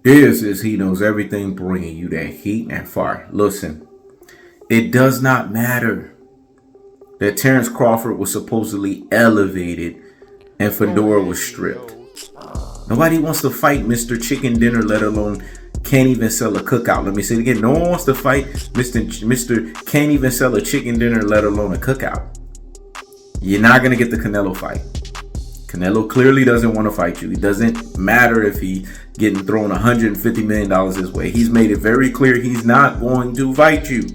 This is He Knows Everything, bringing you that heat and fire. Listen, it does not matter that Terence Crawford was supposedly elevated and Fedora was stripped. Nobody wants to fight Mr. Chicken Dinner, let alone can't even sell a cookout. Let me say it again. No one wants to fight Mr. Can't even sell a chicken dinner, let alone a cookout. You're not going to get the Canelo fight. Canelo clearly doesn't want to fight you. It doesn't matter if he's getting thrown $150 million his way. He's made it very clear he's not going to fight you.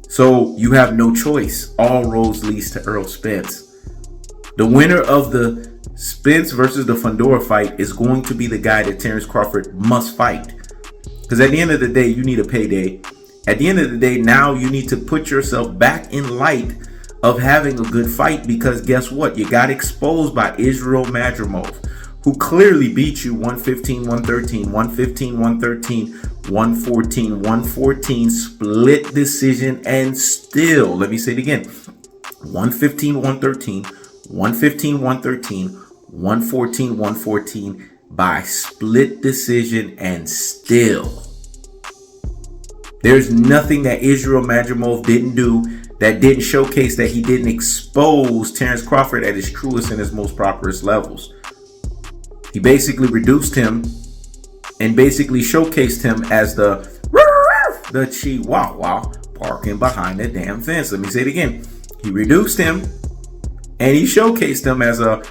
So you have no choice. All roads leads to Errol Spence. The winner of the Spence versus the Fedora fight is going to be the guy that Terence Crawford must fight. Because at the end of the day, you need a payday. At the end of the day, now you need to put yourself back in light of having a good fight, because guess what? You got exposed by Israil Madrimov, who clearly beat you 115, 113, 115, 113, 114, 114, split decision, and still, let me say it again, 115, 113, 115, 113, 114, 114 by split decision, and still. There's nothing that Israil Madrimov didn't do that didn't showcase that he didn't expose Terence Crawford at his truest and his most properest levels. He basically reduced him and basically showcased him as the Chihuahua barking behind the damn fence. Let me say it again. He reduced him and he showcased him as a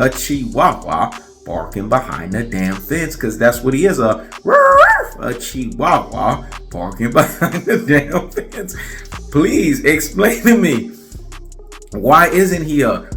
Chihuahua barking behind the damn fence, because that's what he is, a Chihuahua barking behind the damn fence. Please explain to me, why isn't he a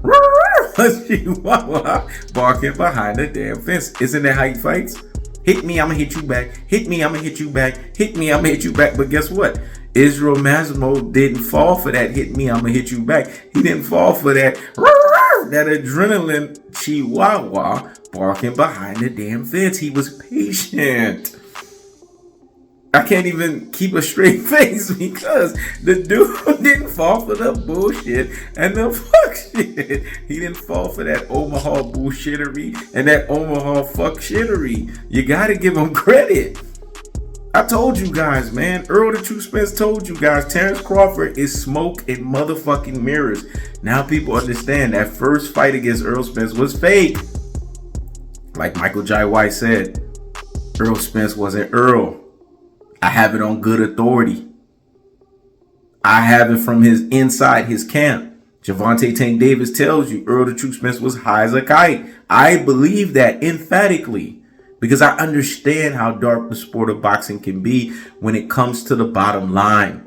Chihuahua barking behind the damn fence? Isn't that how he fights? Hit me, I'm gonna hit you back. Hit me, I'm gonna hit you back. Hit me, I'm gonna hit you back. But guess what? Israil Madrimov didn't fall for that hit me, I'm gonna hit you back. He didn't fall for that adrenaline Chihuahua barking behind the damn fence. He was patient. I can't even keep a straight face because the dude didn't fall for the bullshit and the fuck shit. He didn't fall for that Omaha bullshittery and that Omaha fuck shittery. You gotta give him credit. I told you guys, man. Errol the True Spence told you guys, Terence Crawford is smoke and motherfucking mirrors. Now people understand that first fight against Errol Spence was fake. Like Michael Jai White said, Errol Spence wasn't Errol. I have it on good authority. I have it from his inside his camp. Javante Tank Davis tells you Errol the True Spence was high as a kite. I believe that emphatically, because I understand how dark the sport of boxing can be when it comes to the bottom line.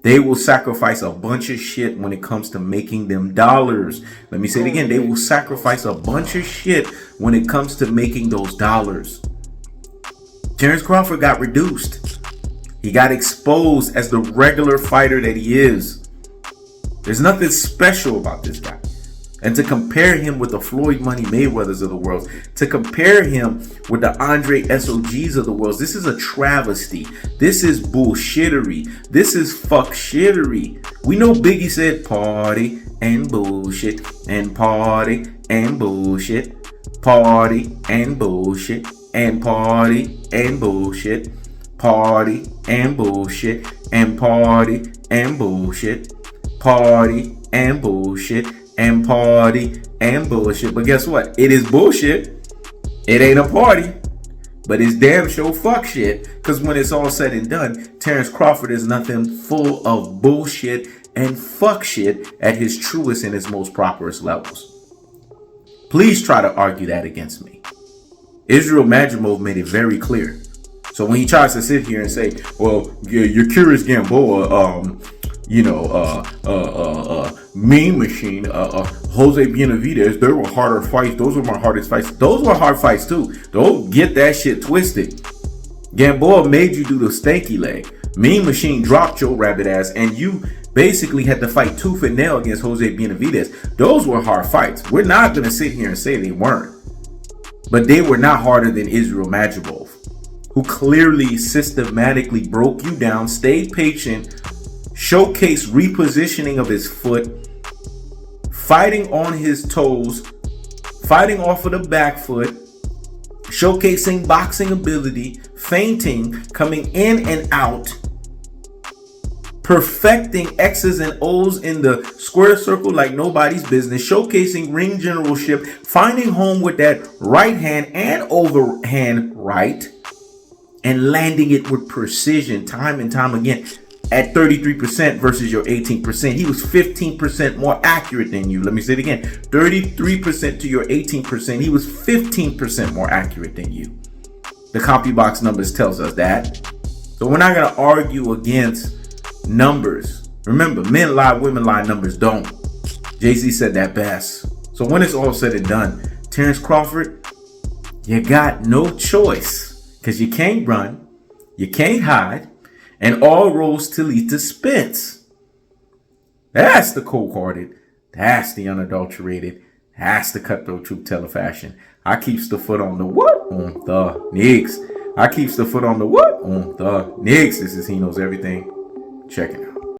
They will sacrifice a bunch of shit when it comes to making them dollars. Let me say it again. They will sacrifice a bunch of shit when it comes to making those dollars. Terence Crawford got reduced. He got exposed as the regular fighter that he is. There's nothing special about this guy. And to compare him with the Floyd Money Mayweathers of the world, to compare him with the Andre SOGs of the world, this is a travesty. This is bullshittery. This is fuck shittery. We know Biggie said party and bullshit and party and bullshit, party and bullshit and party and bullshit, party and bullshit and party and bullshit, party and bullshit and party and bullshit. But guess what? It is bullshit. It ain't a party, but it's damn sure fuck shit. Because when it's all said and done, Terence Crawford is nothing full of bullshit and fuck shit at his truest and his most properest levels. Please try to argue that against me. Israil Madrimov made it very clear. So when he tries to sit here and say, well, you're Curious Gamboa, Mean Machine, Jose Benavidez, there were harder fights. Those were my hardest fights. Those were hard fights too. Don't get that shit twisted. Gamboa made you do the stanky leg. Mean Machine dropped your rabbit ass and you basically had to fight tooth and nail against Jose Benavidez. Those were hard fights. We're not going to sit here and say they weren't. But they were not harder than Israil Madrimov, who clearly systematically broke you down, stayed patient, showcased repositioning of his foot, fighting on his toes, fighting off of the back foot, showcasing boxing ability, feinting, coming in and out, perfecting X's and O's in the square circle like nobody's business, showcasing ring generalship, finding home with that right hand and overhand right, and landing it with precision time and time again at 33% versus your 18%. He was 15% more accurate than you. Let me say it again. 33% to your 18%. He was 15% more accurate than you. The CompuBox numbers tells us that. So we're not going to argue against numbers. Remember, men lie, women lie, numbers don't. Jay-Z said that best. So when it's all said and done, Terence Crawford, you got no choice, because you can't run, you can't hide, and all roads to lead to Spence. That's the cold-hearted, that's the unadulterated, that's the cutthroat truth teller fashion. I keeps the foot on the what? On the Knicks. I keeps the foot on the what? On the Knicks. This is He Knows Everything. Check it out.